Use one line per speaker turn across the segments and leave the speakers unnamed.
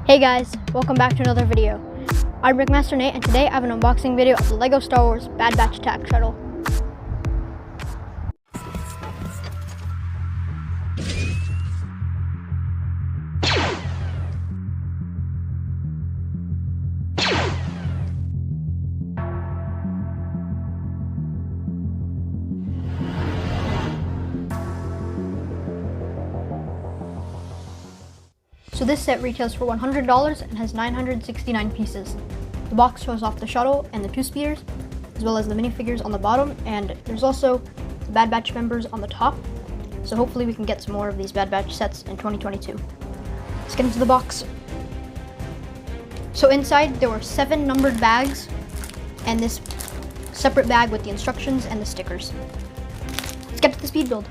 Hey guys, welcome back to another video. I'm Brickmaster Nate, and today I have an unboxing video of the LEGO Star Wars Bad Batch Attack Shuttle. So this set retails for $100 and has 969 pieces. The box shows off the shuttle and the 2 speeders, as well as the minifigures on the bottom, and there's also the Bad Batch members on the top. So hopefully we can get some more of these Bad Batch sets in 2022. Let's get into the box. So inside there were 7 numbered bags and this separate bag with the instructions and the stickers. Let's get to the speed build.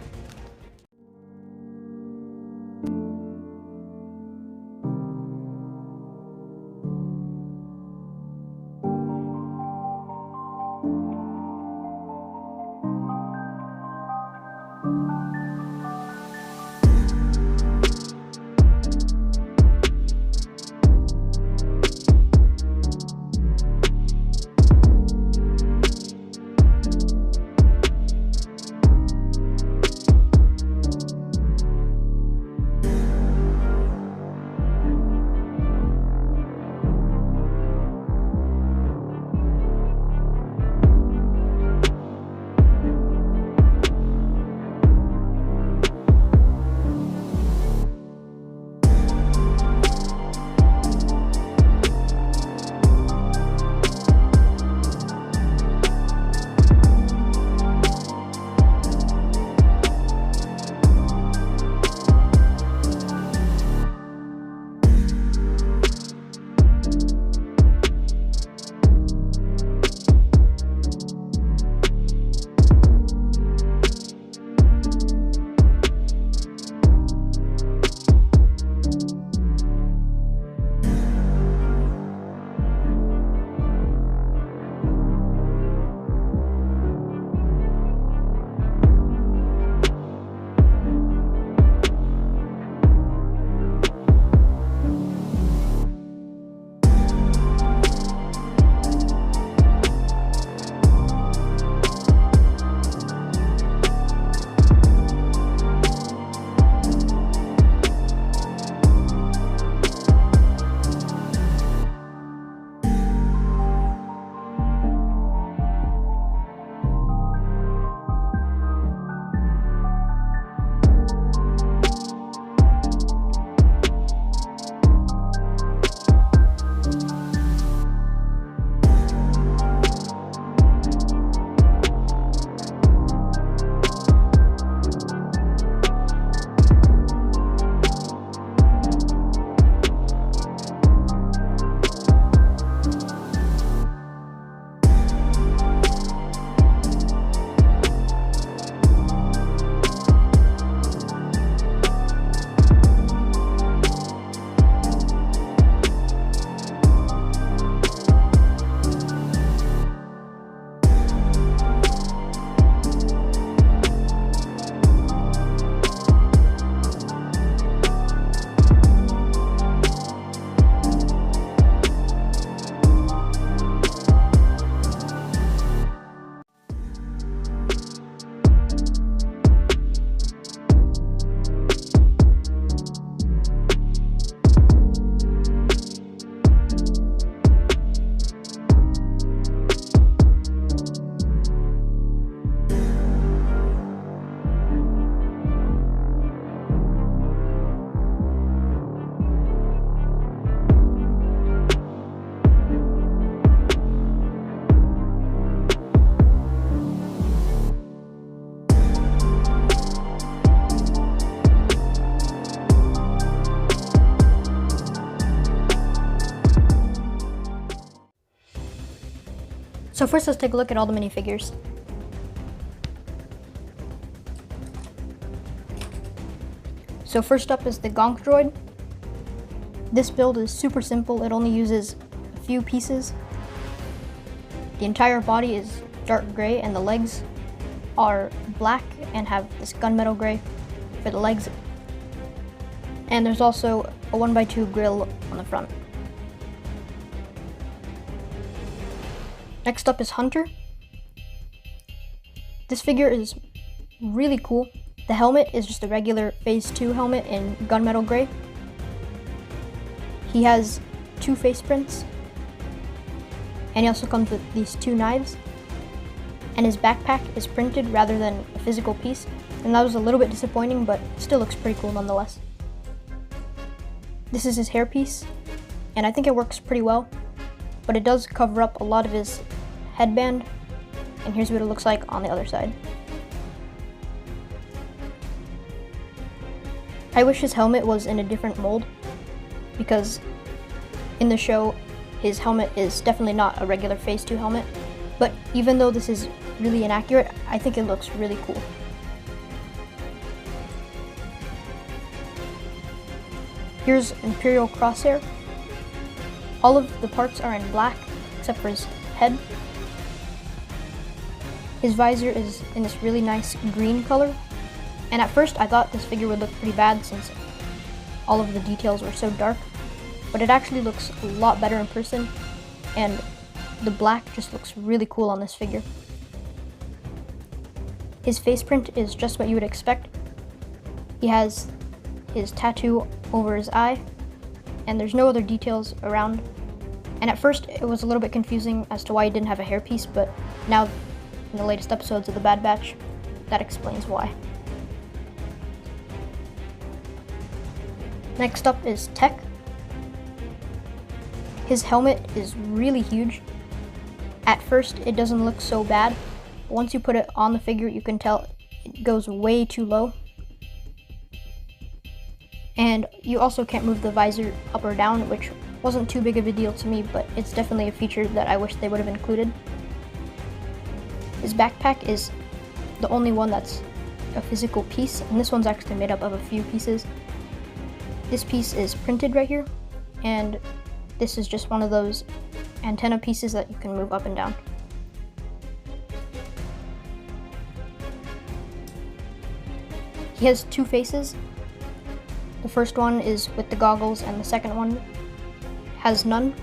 So first let's take a look at all the minifigures. So first up is the Gonk Droid. This build is super simple, it only uses a few pieces. The entire body is dark gray and the legs are black and have this gunmetal gray for the legs. And there's also a 1x2 grill on the front. Next up is Hunter. This figure is really cool. The helmet is just a regular Phase 2 helmet in gunmetal gray. He has 2 face prints, and he also comes with these 2 knives. And his backpack is printed rather than a physical piece, and that was a little bit disappointing, but still looks pretty cool nonetheless. This is his hairpiece, and I think it works pretty well, but it does cover up a lot of his headband, and here's what it looks like on the other side. I wish his helmet was in a different mold, because in the show, his helmet is definitely not a regular Phase 2 helmet, but even though this is really inaccurate, I think it looks really cool. Here's Imperial Crosshair. All of the parts are in black, except for his head. His visor is in this really nice green color, and at first I thought this figure would look pretty bad since all of the details were so dark, but it actually looks a lot better in person, and the black just looks really cool on this figure. His face print is just what you would expect. He has his tattoo over his eye, and there's no other details around. And at first it was a little bit confusing as to why he didn't have a hairpiece, but now in the latest episodes of The Bad Batch, that explains why. Next up is Tech. His helmet is really huge. At first it doesn't look so bad. Once you put it on the figure, you can tell it goes way too low. And you also can't move the visor up or down, which wasn't too big of a deal to me, but it's definitely a feature that I wish they would have included. His backpack is the only one that's a physical piece, and this one's actually made up of a few pieces. This piece is printed right here, and this is just one of those antenna pieces that you can move up and down. He has 2 faces. The first one is with the goggles, and the second one has none.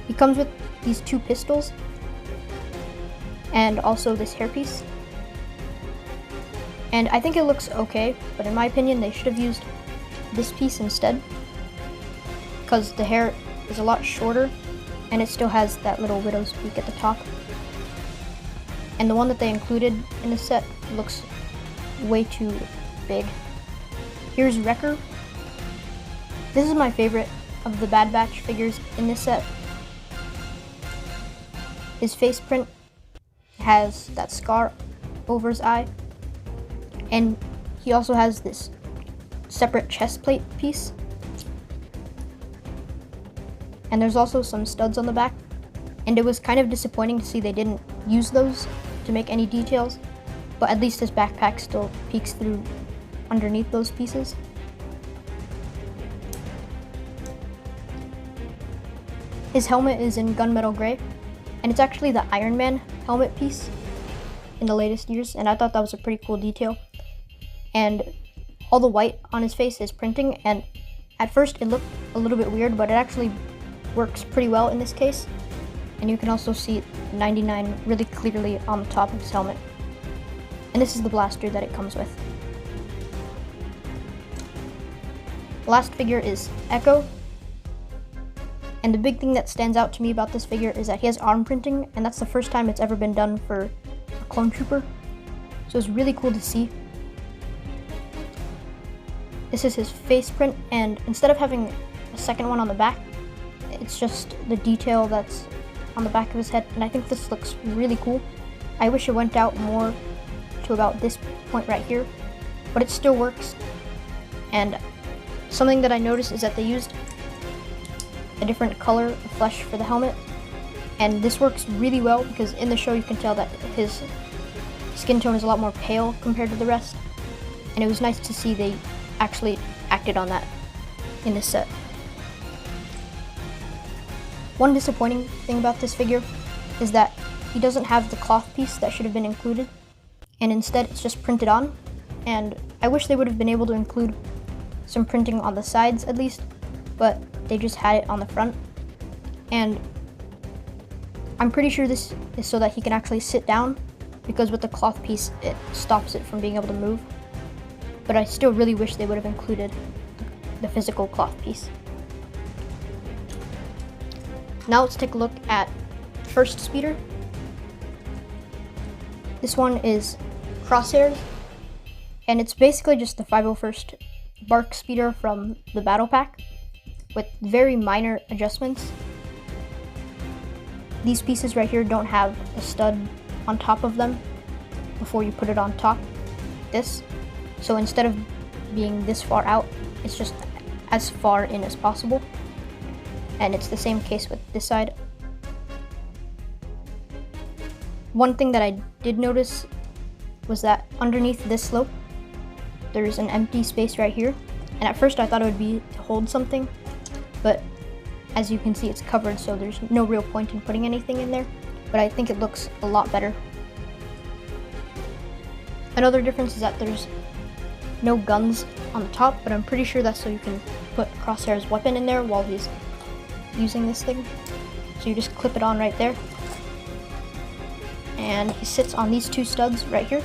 He comes with these 2 pistols, and also this hairpiece. And I think it looks okay, but in my opinion they should have used this piece instead, because the hair is a lot shorter, and it still has that little widow's peak at the top. And the one that they included in the set looks way too big. Here's Wrecker. This is my favorite of the Bad Batch figures in this set. His face print has that scar over his eye, and he also has this separate chest plate piece. And there's also some studs on the back, and it was kind of disappointing to see they didn't use those to make any details, but at least his backpack still peeks through underneath those pieces. His helmet is in gunmetal gray, and it's actually the Iron Man helmet piece in the latest years, and I thought that was a pretty cool detail. And all the white on his face is printing, and at first it looked a little bit weird, but it actually works pretty well in this case. And you can also see 99 really clearly on the top of his helmet. And this is the blaster that it comes with. The last figure is Echo. And the big thing that stands out to me about this figure is that he has arm printing, and that's the first time it's ever been done for a clone trooper. So it's really cool to see. This is his face print, and instead of having a second one on the back, it's just the detail that's on the back of his head, and I think this looks really cool. I wish it went out more to about this point right here, but it still works. And something that I noticed is that they used a different color of flesh for the helmet, and this works really well because in the show you can tell that his skin tone is a lot more pale compared to the rest, and it was nice to see they actually acted on that in this set. One disappointing thing about this figure is that he doesn't have the cloth piece that should have been included, and instead it's just printed on, and I wish they would have been able to include some printing on the sides at least, but they just had it on the front. And I'm pretty sure this is so that he can actually sit down, because with the cloth piece, it stops it from being able to move. But I still really wish they would have included the physical cloth piece. Now let's take a look at first speeder. This one is Crosshairs, and it's basically just the 501st Bark speeder from the battle pack with very minor adjustments. These pieces right here don't have a stud on top of them before you put it on top, this. So instead of being this far out, it's just as far in as possible. And it's the same case with this side. One thing that I did notice was that underneath this slope, there's an empty space right here. And at first I thought it would be to hold something, but as you can see, it's covered, so there's no real point in putting anything in there. But I think it looks a lot better. Another difference is that there's no guns on the top, but I'm pretty sure that's so you can put Crosshair's weapon in there while he's using this thing. So you just clip it on right there. And he sits on these two studs right here.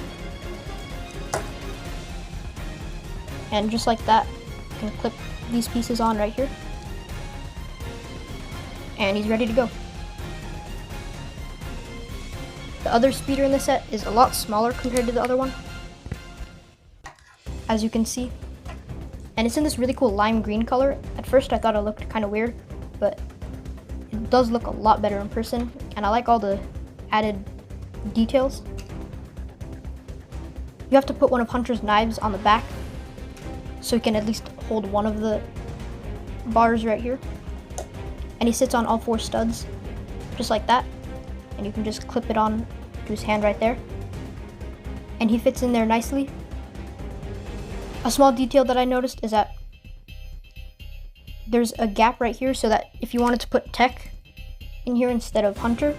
And just like that, you can clip these pieces on right here. And he's ready to go. The other speeder in the set is a lot smaller compared to the other one, as you can see. And it's in this really cool lime green color. At first I thought it looked kind of weird, but it does look a lot better in person, and I like all the added details. You have to put one of Hunter's knives on the back so he can at least hold one of the bars right here. And he sits on all four studs, just like that. And you can just clip it on to his hand right there. And he fits in there nicely. A small detail that I noticed is that there's a gap right here, so that if you wanted to put Tech in here instead of Hunter,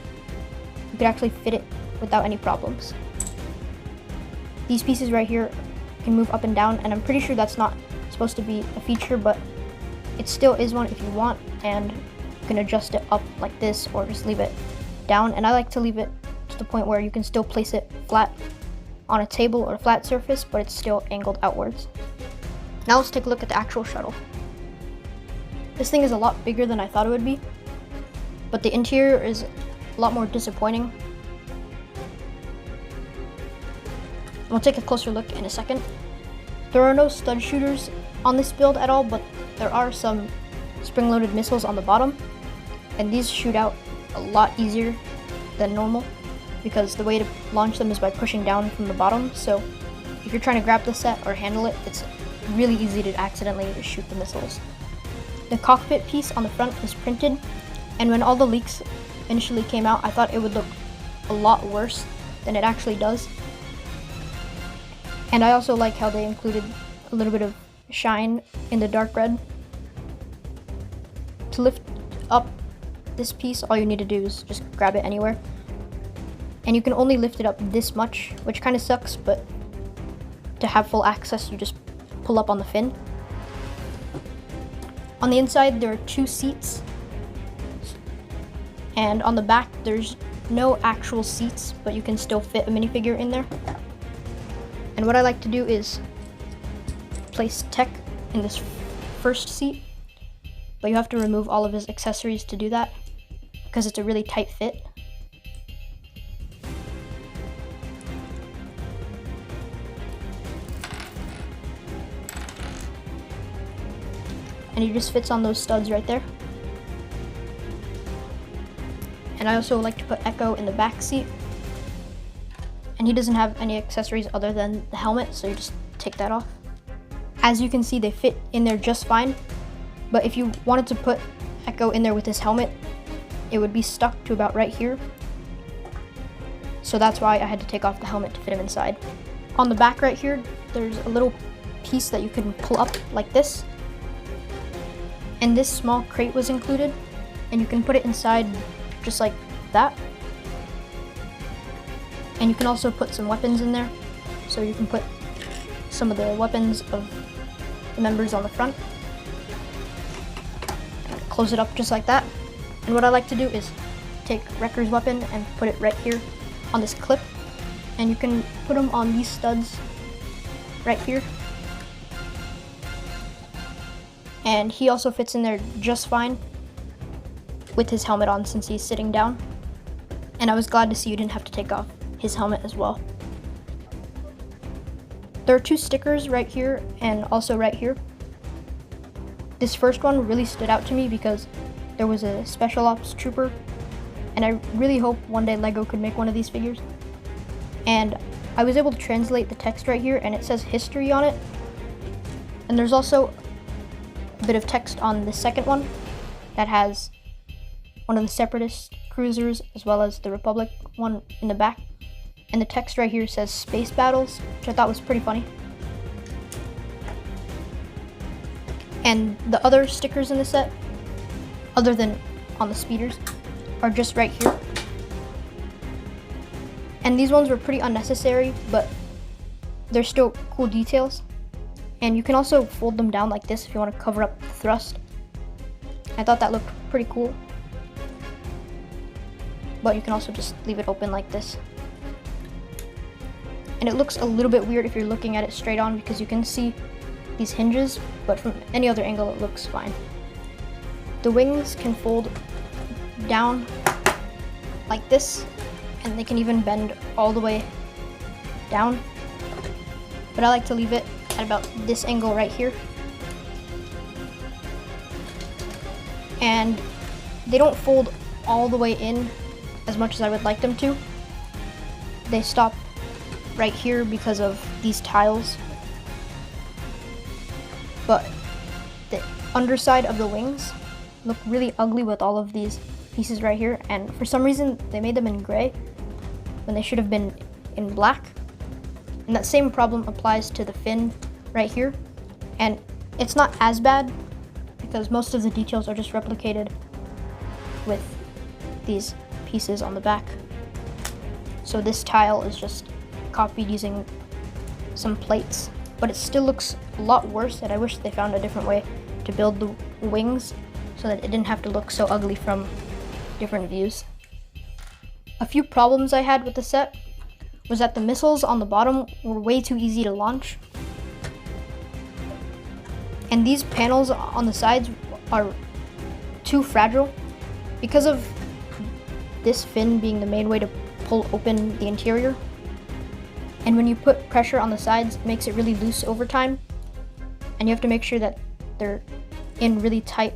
you could actually fit it without any problems. These pieces right here can move up and down, and I'm pretty sure that's not supposed to be a feature, but it still is one if you want, and you can adjust it up like this or just leave it down. And I like to leave it to the point where you can still place it flat on a table or a flat surface, but it's still angled outwards. Now let's take a look at the actual shuttle. This thing is a lot bigger than I thought it would be, but the interior is a lot more disappointing. We'll take a closer look in a second. There are no stud shooters on this build at all, but there are some spring-loaded missiles on the bottom, and these shoot out a lot easier than normal because the way to launch them is by pushing down from the bottom. So if you're trying to grab the set or handle it, it's really easy to accidentally shoot the missiles. The cockpit piece on the front is printed, and when all the leaks initially came out, I thought it would look a lot worse than it actually does. And I also like how they included a little bit of shine in the dark red. To lift up this piece, all you need to do is just grab it anywhere. And you can only lift it up this much, which kind of sucks, but to have full access, you just pull up on the fin. On the inside, there are two seats. And on the back, there's no actual seats, but you can still fit a minifigure in there. And what I like to do is place Tech in this first seat, but you have to remove all of his accessories to do that because it's a really tight fit. And he just fits on those studs right there. And I also like to put Echo in the back seat. And he doesn't have any accessories other than the helmet, so you just take that off. As you can see, they fit in there just fine. But if you wanted to put Echo in there with his helmet, it would be stuck to about right here. So that's why I had to take off the helmet to fit him inside. On the back right here, there's a little piece that you can pull up like this. And this small crate was included, and you can put it inside just like that. And you can also put some weapons in there, so you can put some of the weapons of the members on the front. Close it up just like that. And what I like to do is take Wrecker's weapon and put it right here on this clip. And you can put them on these studs right here. And he also fits in there just fine with his helmet on since he's sitting down. And I was glad to see you didn't have to take off his helmet as well. There are two stickers right here and also right here. This first one really stood out to me because there was a special ops trooper, and I really hope one day LEGO could make one of these figures. And I was able to translate the text right here, and it says history on it. And there's also a bit of text on the second one that has one of the separatist cruisers as well as the Republic one in the back. And the text right here says space battles, which I thought was pretty funny. And the other stickers in the set, other than on the speeders, are just right here. And these ones were pretty unnecessary, but they're still cool details. And you can also fold them down like this if you want to cover up the thrust. I thought that looked pretty cool. But you can also just leave it open like this. And it looks a little bit weird if you're looking at it straight on because you can see these hinges, but from any other angle it looks fine. The wings can fold down like this, and they can even bend all the way down. But I like to leave it at about this angle right here. And they don't fold all the way in as much as I would like them to. They stop right here because of these tiles. But the underside of the wings look really ugly with all of these pieces right here, and for some reason they made them in gray when they should have been in black. And that same problem applies to the fin right here, and it's not as bad because most of the details are just replicated with these pieces on the back. So this tile is just copied using some plates, but it still looks a lot worse, and I wish they found a different way to build the wings so that it didn't have to look so ugly from different views. A few problems I had with the set was that the missiles on the bottom were way too easy to launch. And these panels on the sides are too fragile because of this fin being the main way to pull open the interior. And when you put pressure on the sides, it makes it really loose over time. And you have to make sure that they're in really tight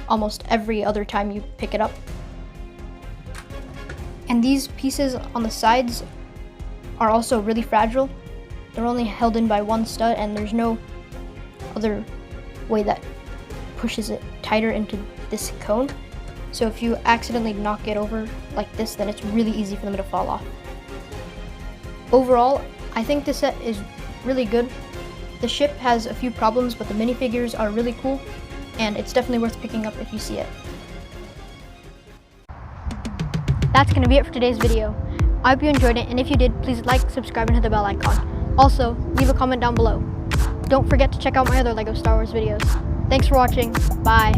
almost every other time you pick it up. And these pieces on the sides are also really fragile. They're only held in by one stud, and there's no other way that pushes it tighter into this cone. So if you accidentally knock it over like this, then it's really easy for them to fall off. Overall, I think this set is really good. The ship has a few problems, but the minifigures are really cool, and it's definitely worth picking up if you see it. That's going to be it for today's video. I hope you enjoyed it, and if you did, please like, subscribe, and hit the bell icon. Also, leave a comment down below. Don't forget to check out my other LEGO Star Wars videos. Thanks for watching. Bye.